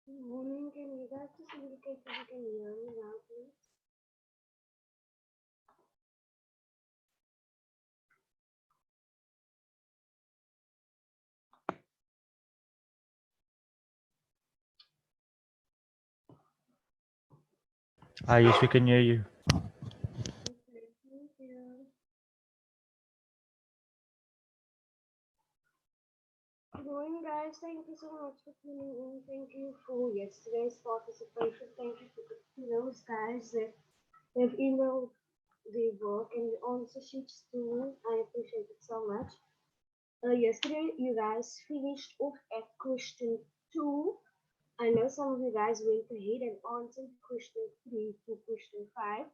Good morning. Can you guys just indicate if you can hear me now, please? Yes, we can hear you. Okay, thank you. Good morning, guys. Thank you so much for tuning in. Thank you for yesterday's participation. Thank you to those guys that have emailed their work and the answer sheets to me. I appreciate it so much. Yesterday, you guys finished off at question 2. I know some of you guys went ahead and answered question 3 to question 5.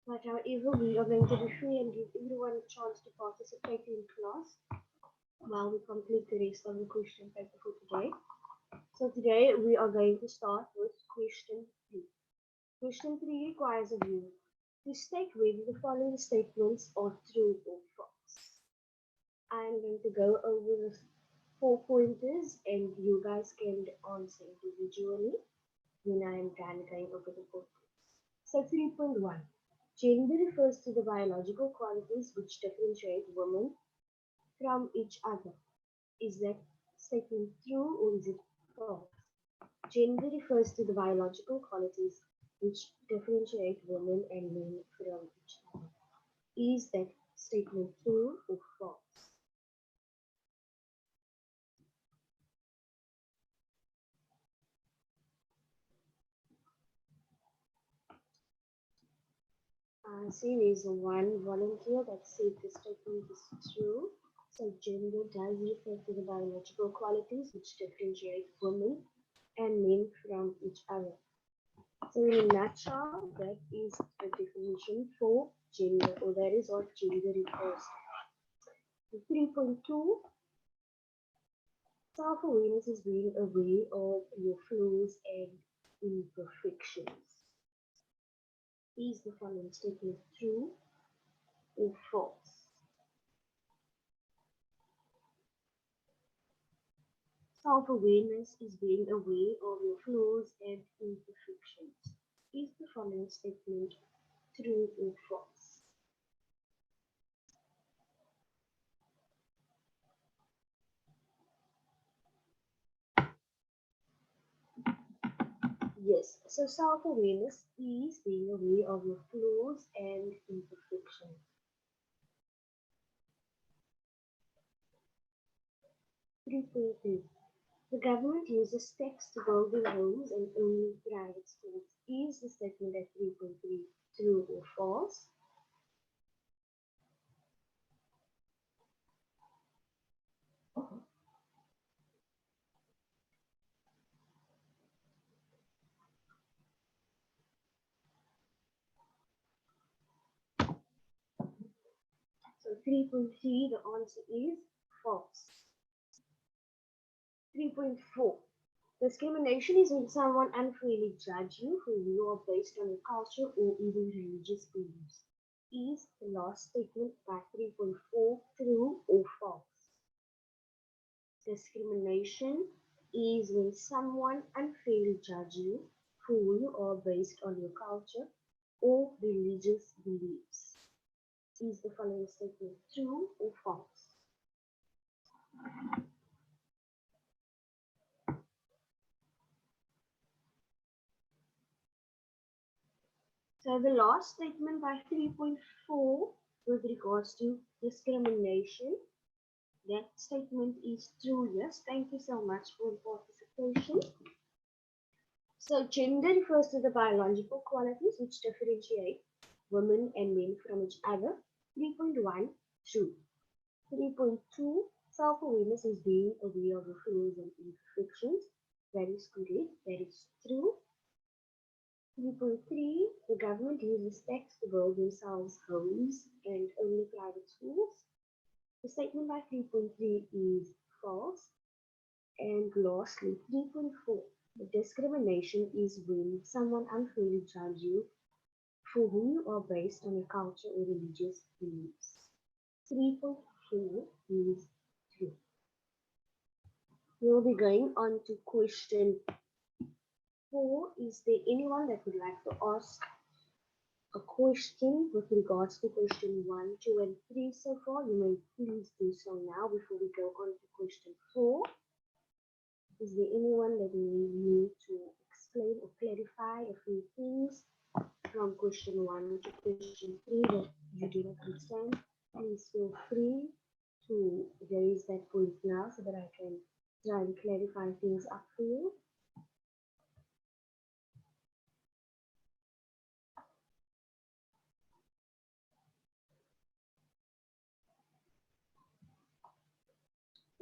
But however, we are going to be free and give everyone a chance to participate in class while we complete the rest of the question paper for today. So today we are going to start with question 3. Question 3 requires of you to state whether the following statements are true or false. I'm going to go over the 4 pointers and you guys can answer individually when I am done going over the 4 pointers. So 3.1. Gender refers to the biological qualities which differentiate women from each other. Is that statement true or is it false? Gender refers to the biological qualities which differentiate women and men from each other. Is that statement true or false? I see there's one volunteer that said the statement is true. So gender does refer to the biological qualities which differentiate women and men from each other. So in a nutshell, that is the definition for gender, or that is what gender refers to. 3.2, self-awareness is being aware of your flaws and imperfections. Is the following statement true or false? Self-awareness is being aware of your flaws and imperfections. Is the following statement true or false? Yes, so self-awareness is being aware of your flaws and imperfections. 3.3. The government uses tax to build their homes and only private schools. Is the statement at 3.3 true or false? So 3.3, the answer is false. 3.4. Discrimination is when someone unfairly judges you for who you are based on your culture or even religious beliefs. Is the last statement by 3.4 true or false? Discrimination is when someone unfairly judges you for who you are based on your culture or religious beliefs. Is the following statement true or false? So the last statement by 3.4 with regards to discrimination, that statement is true, yes. Thank you so much for the participation. So gender refers to the biological qualities which differentiate women and men from each other. 3.1 true. 3.2 self-awareness is being aware of your flaws and imperfections. That is correct. That is true. 3.3 the government uses tax to build themselves homes and only private schools. The statement by 3.3 is false. And lastly, 3.4 the discrimination is when someone unfairly judges you for who you are based on your culture or religious beliefs. 3.4 is true. We'll be going on to question 4. Is there anyone that would like to ask a question with regards to question 1, 2, and 3 so far? You may please do so now before we go on to question 4. Is there anyone that may need to explain or clarify a few things from question 1 to question 3 that you do not understand? Please feel free to raise that point now so that I can try and clarify things up for you.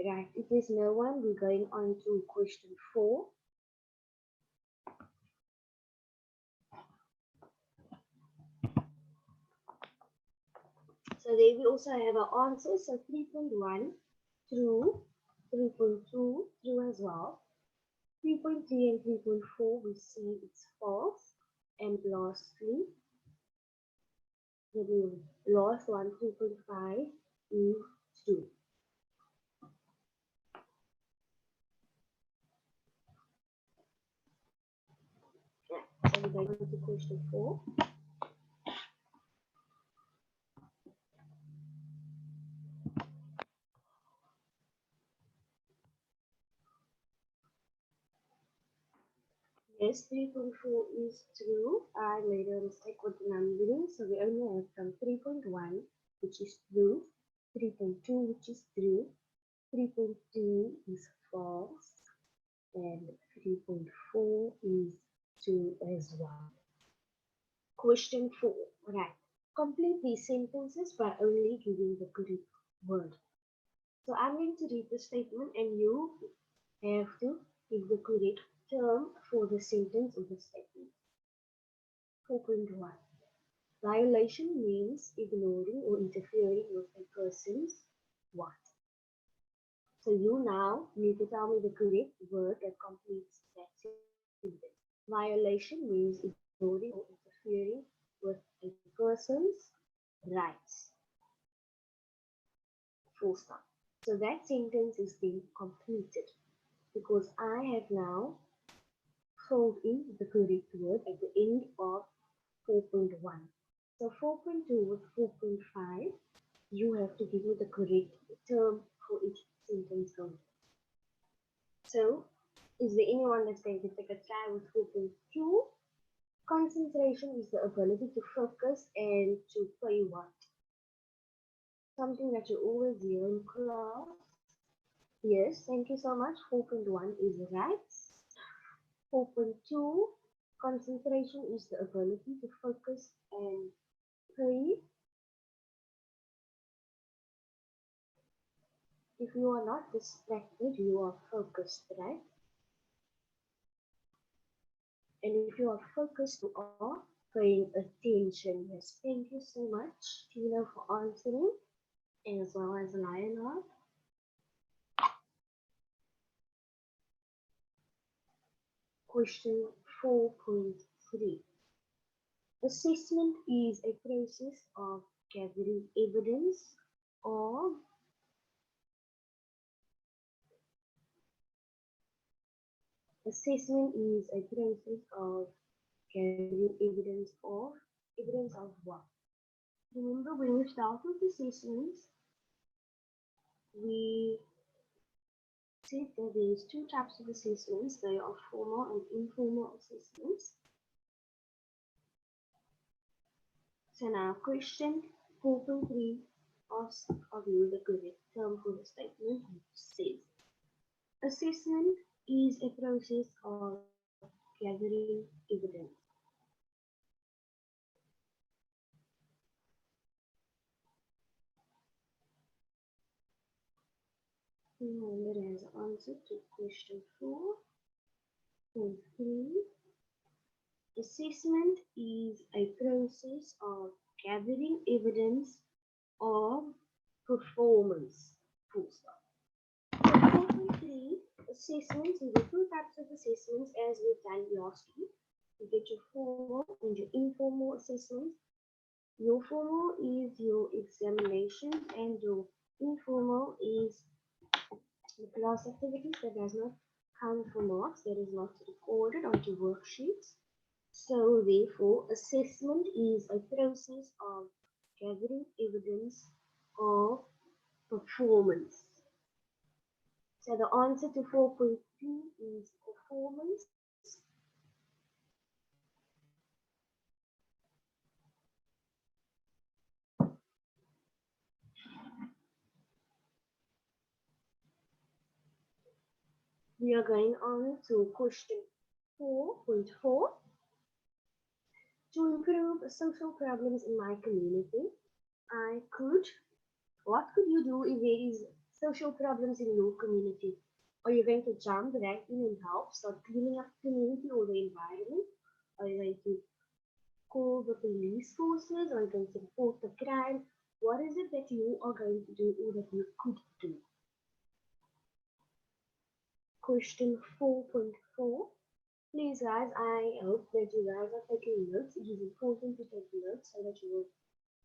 Right, if there's no one, we're going on to question 4. So there we also have our answers. So 3.1 true, 3.2 true as well. 3.3 and 3.4 we see it's false. And lastly, the last one, 3.5 is true. Yeah, so we're going on to question 4. Yes, 3.4 is true. I made a mistake with the numbering, so we only have from 3.1, which is true, 3.2, which is true, 3.3 is false, and 3.4 is true as well. Question 4, right. Complete these sentences by only giving the correct word. So I'm going to read the statement and you have to give the correct term for the sentence or the statement. 4.1. Violation means ignoring or interfering with a person's what? So you now need to tell me the correct word that completes that sentence. Violation means ignoring or interfering with a person's rights. Full stop. So that sentence is being completed because I have now filled in the correct word at the end of 4.1. So 4.2 with 4.5, you have to give me the correct term for each sentence going. So, is there anyone let's take a try with 4.2. Concentration is the ability to focus and to pay what? Something that you always hear in class. Yes, thank you so much. 4.1 is right. 4.2. Concentration is the ability to focus and pay. If you are not distracted, you are focused, right? And if you are focused, you are paying attention. Yes, thank you so much, Tina, for answering, as well as Lionheart. Question 4.3. Assessment is a process of gathering evidence or assessment is a process of gathering evidence of what? Remember when we start with assessments, we said that there's two types of assessments. They are formal and informal assessments. So now question 4.3 asks of you the correct term for the statement, which says assessment is a process of gathering evidence. Remember as answer to question 4.3. Assessment is a process of gathering evidence of performance. Full stop. 4.3 assessments, there are two types of assessments as we've done last week. You get your formal and your informal assessments. Your formal is your examination and your informal is the class activities that does not count for marks, that is not recorded onto worksheets. So therefore, assessment is a process of gathering evidence of performance. So the answer to 4.2 is performance. We are going on to question 4.4. To improve social problems in my community, what could you do if there is social problems in your community? Are you going to jump right in and help, start cleaning up the community or the environment? Are you going to call the police forces? Are you going to report the crime? What is it that you are going to do or that you could do? Question 4.4. Please guys, I hope that you guys are taking notes. It is important to take notes so that you will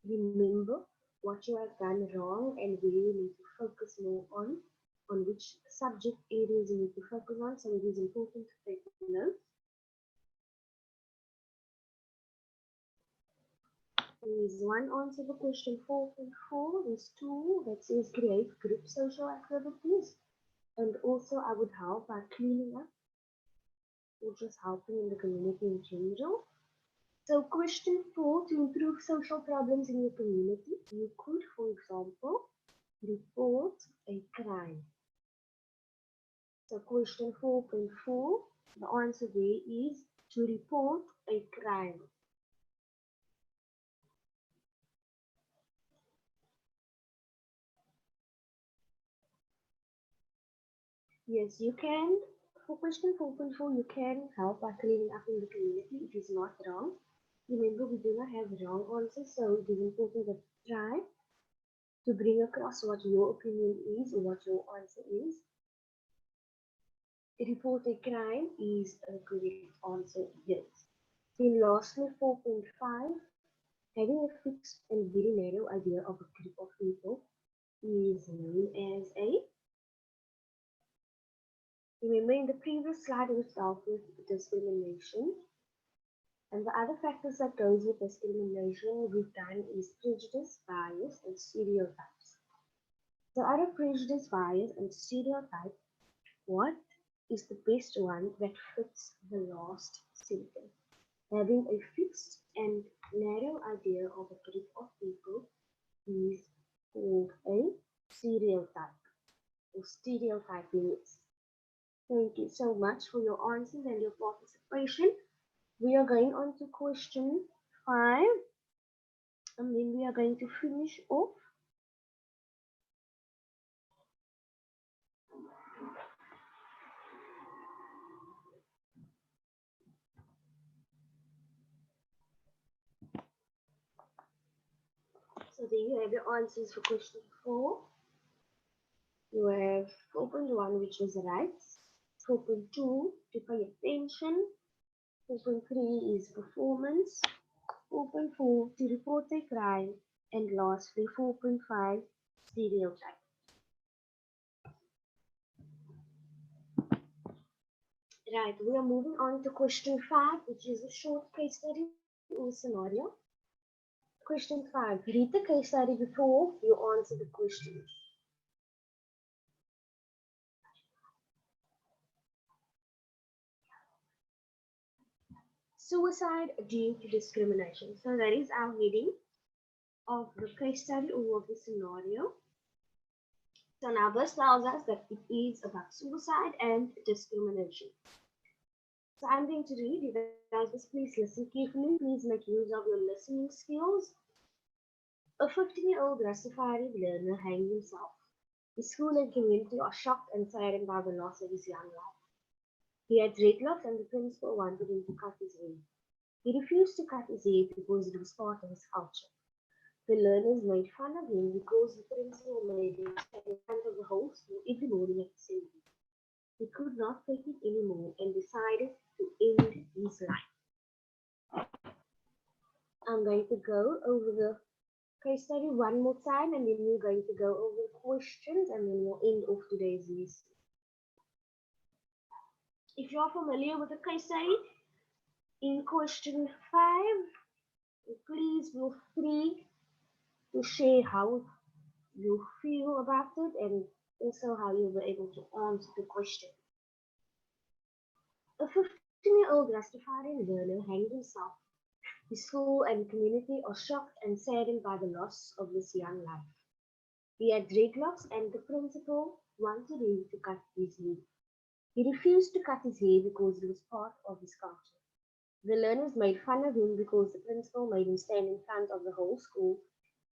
remember what you have done wrong and where you need to focus more on which subject areas you need to focus on. So it is important to take notes. There is one answer for question 4.4. There's two that says create group social activities. And also I would help by cleaning up or just helping in the community in general. So question 4, to improve social problems in your community, you could, for example, report a crime. So question 4.4, the answer there is to report a crime. Yes, you can. For question 4.4, you can help by cleaning up in the community. It is not wrong. Remember, we do not have wrong answers, so it is important that you try to bring across what your opinion is or what your answer is. Report a crime is a correct answer, yes. Then lastly, 4.5, having a fixed and very narrow idea of a group of people is known as a. Remember in the previous slide we dealt with discrimination. And the other factors that goes with discrimination we've done is prejudice, bias, and stereotypes. So out of prejudice, bias, and stereotype, what is the best one that fits the last sentence. Having a fixed and narrow idea of a group of people is called a stereotype or stereotyping. Thank you so much for your answers and your participation. We are going on to question 5 and then we are going to finish off. So there you have your answers for question 4. You have 4.1 which was right, 4.2 to pay attention, 4.3 is performance, 4.4 to report a crime, and lastly 4.5 stereotype. Right, we are moving on to question 5, which is a short case study or scenario. Question 5. Read the case study before you answer the question. Suicide due to discrimination. So that is our heading of the case study or of the scenario. So now this tells us that it is about suicide and discrimination. So I'm going to read. You guys please listen carefully. Please make use of your listening skills. A 15-year-old Rastafari learner hanged himself. His school and community are shocked and saddened by the loss of his young life. He had dreadlocks and the principal wanted him to cut his hair. He refused to cut his hair because it was part of his culture. The learners made fun of him because the principal made him stand in front of the whole school every morning at assembly. He could not take it anymore and decided to end his life. I'm going to go over the case study one more time and then we're going to go over the questions and then we'll end off today's lesson. If you're familiar with the case study, in question 5, please feel free to share how you feel about it and also how you were able to answer the question. A 15-year-old Rastafarian learner hanged himself. His school and community are shocked and saddened by the loss of this young life. He had dreadlocks and the principal wanted him to cut his hair. He refused to cut his hair because it was part of his culture. The learners made fun of him because the principal made him stand in front of the whole school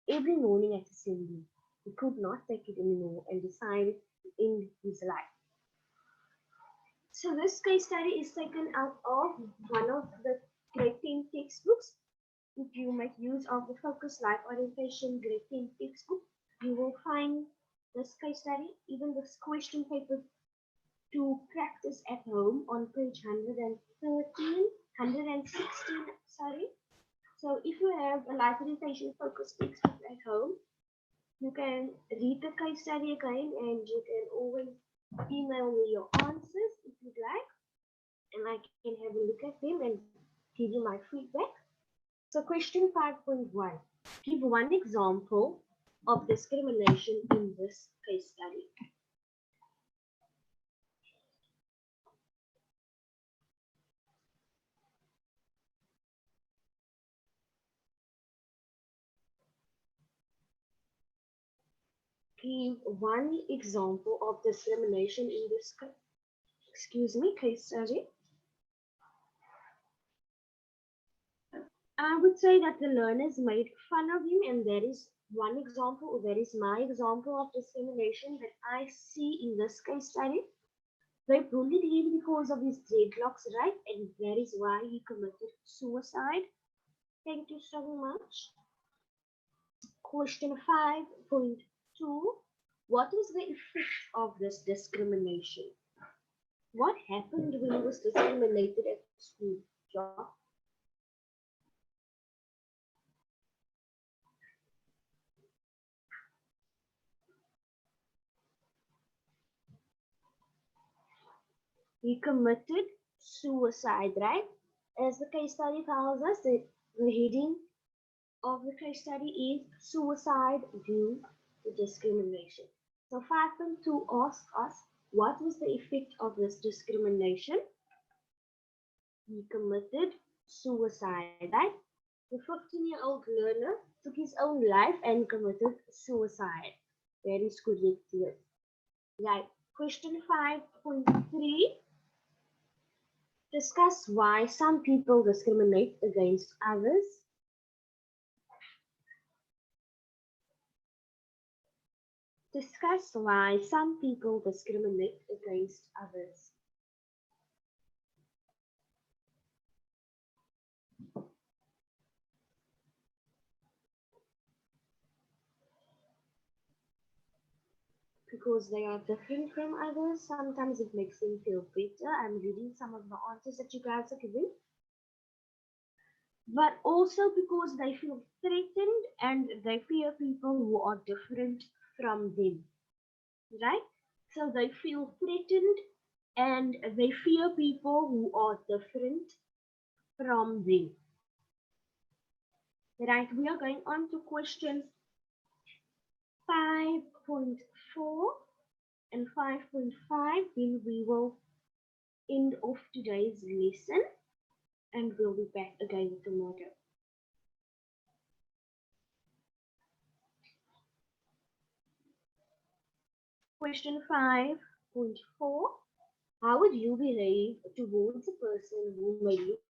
every morning at assembly. He could not take it anymore and decided to end his life. So this case study is taken out of one of the grade 10 textbooks. If you make use of the Focus Life Orientation grade 10 textbook, you will find this case study, even this question paper to practice at home on page 116, sorry. So if you have a life orientation focus textbook at home, you can read the case study again and you can always email me your answers if you'd like, and I can have a look at them and give you my feedback. So question 5.1, give one example of discrimination in this case study. Give one example of discrimination in this case study. I would say that the learners made fun of him, and that is one example, or that is my example of discrimination that I see in this case study. They bullied him because of his dreadlocks, right? And that is why he committed suicide. Thank you so much. Question 5.2. What was the effect of this discrimination? What happened when he was discriminated at school? Yeah. He committed suicide, right? As the case study tells us, the heading of the case study is suicide due to discrimination. So 5.2 asks us, What was the effect of this discrimination? He committed suicide, right? The 15-year-old learner took his own life and committed suicide. That is correct, yes. Right. Question 5.3. Discuss why some people discriminate against others. Discuss why some people discriminate against others. Because they are different from others, sometimes it makes them feel better. I'm reading some of the answers that you guys are giving. But also because they feel threatened and they fear people who are different from them. Right? So they feel threatened and they fear people who are different from them. Right, we are going on to question 5.4 and 5.5. Then we will end off today's lesson and we'll be back again tomorrow. Question 5.4. How would you behave towards a person who may look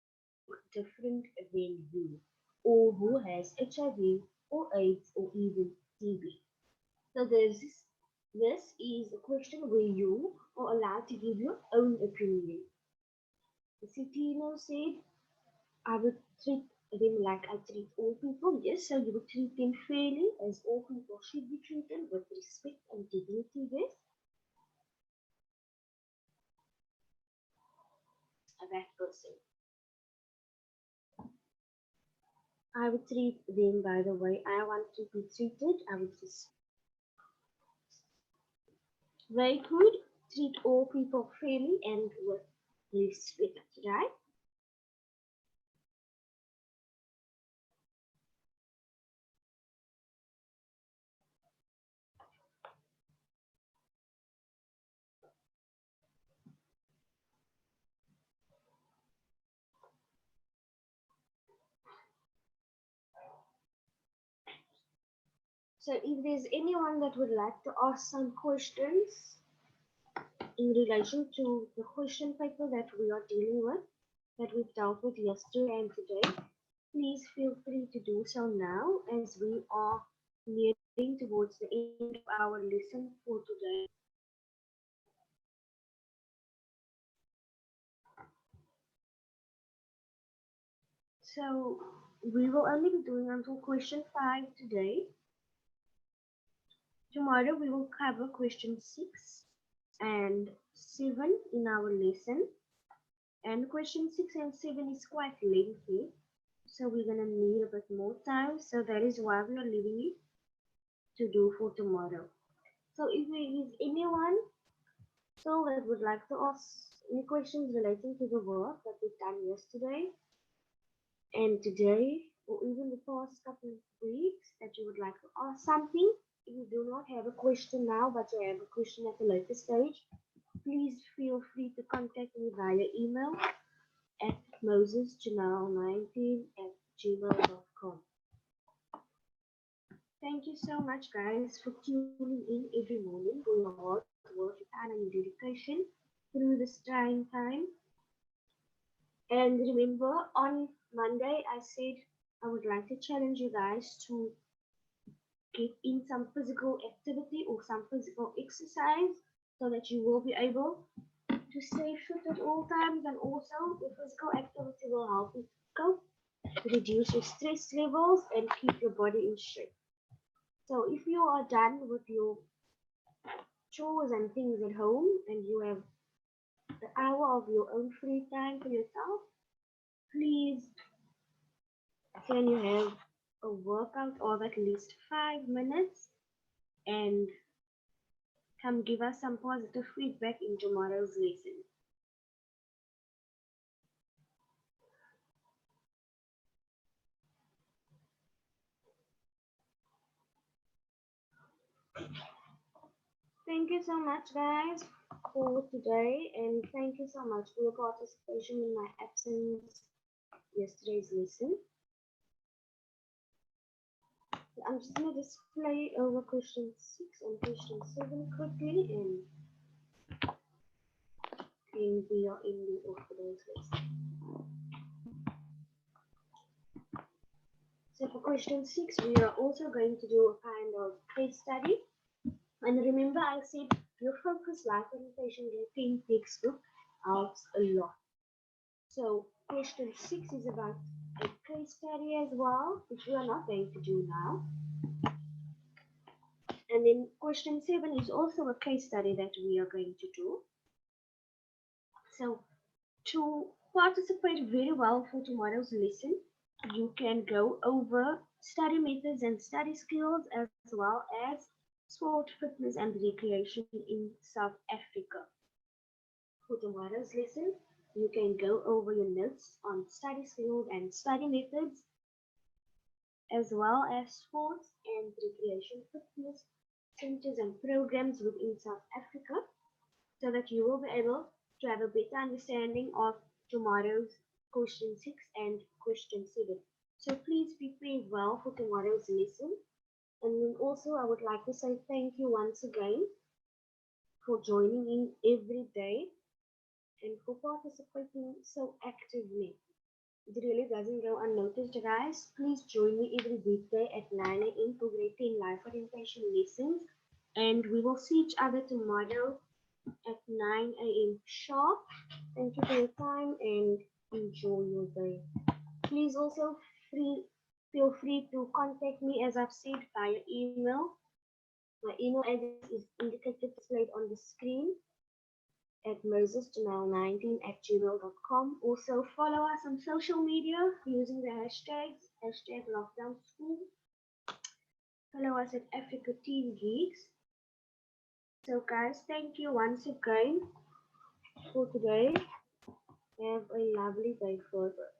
different than you, or who has HIV or AIDS or even TB? So this is a question where you are allowed to give your own opinion. Citino said, I would treat them like I treat all people. Yes, so you would treat them fairly, as all people should be treated, with respect and dignity. Yes, that person. I would treat them by the way I want to be treated. I would just They could treat all people fairly and with respect, right? So if there's anyone that would like to ask some questions in relation to the question paper that we are dealing with, that we've dealt with yesterday and today, please feel free to do so now as we are nearing towards the end of our lesson for today. So we will only be doing until question 5 today. Tomorrow we will cover question 6 and 7 in our lesson. And question 6 and 7 is quite lengthy, so we're going to need a bit more time. So that is why we are leaving it to do for tomorrow. So if there is anyone still that would like to ask any questions relating to the work that we've done yesterday and today, or even the past couple of weeks, that you would like to ask something, if you do not have a question now, but you have a question at a later stage, please feel free to contact me via email at mosesjanelle19@gmail.com. Thank you so much, guys, for tuning in every morning, for your hard work and dedication through this trying time. And remember, on Monday, I said I would like to challenge you guys to get in some physical activity or some physical exercise so that you will be able to stay fit at all times, and also the physical activity will help you cope, reduce your stress levels, and keep your body in shape. So if you are done with your chores and things at home and you have the hour of your own free time for yourself, please can you have a workout of at least 5 minutes and come give us some positive feedback in tomorrow's lesson. Thank you so much, guys. for today, and thank you so much for your participation in my absence yesterday's lesson. I'm just going to display over question 6 and question 7 quickly, and we are ending off today's lesson. So for question 6, we are also going to do a kind of case study. And remember, I said your focus life orientation routine textbook helps a lot. So question 6 is about a case study as well, which we are not going to do now. And then question 7 is also a case study that we are going to do. So to participate very well for tomorrow's lesson, you can go over study methods and study skills as well as sport, fitness and recreation in South Africa. For tomorrow's lesson, you can go over your notes on study skills and study methods as well as sports and recreation fitness centers and programs within South Africa, so that you will be able to have a better understanding of tomorrow's question 6 and question 7. So please prepare well for tomorrow's lesson. And then also I would like to say thank you once again for joining in every day and for participating so actively. It really doesn't go unnoticed, guys. Please join me every weekday at 9 a.m. for grade 10 life orientation lessons. And we will see each other tomorrow at 9 a.m. sharp. Thank you for your time and enjoy your day. Please also feel free to contact me, as I've said, via email. My email address is indicated displayed on the screen at mosesjanelle19@gmail.com. Also follow us on social media using the hashtags #LockdownSchool. Follow us at Africa Teen Geeks. So guys, thank you once again for today. Have a lovely day further.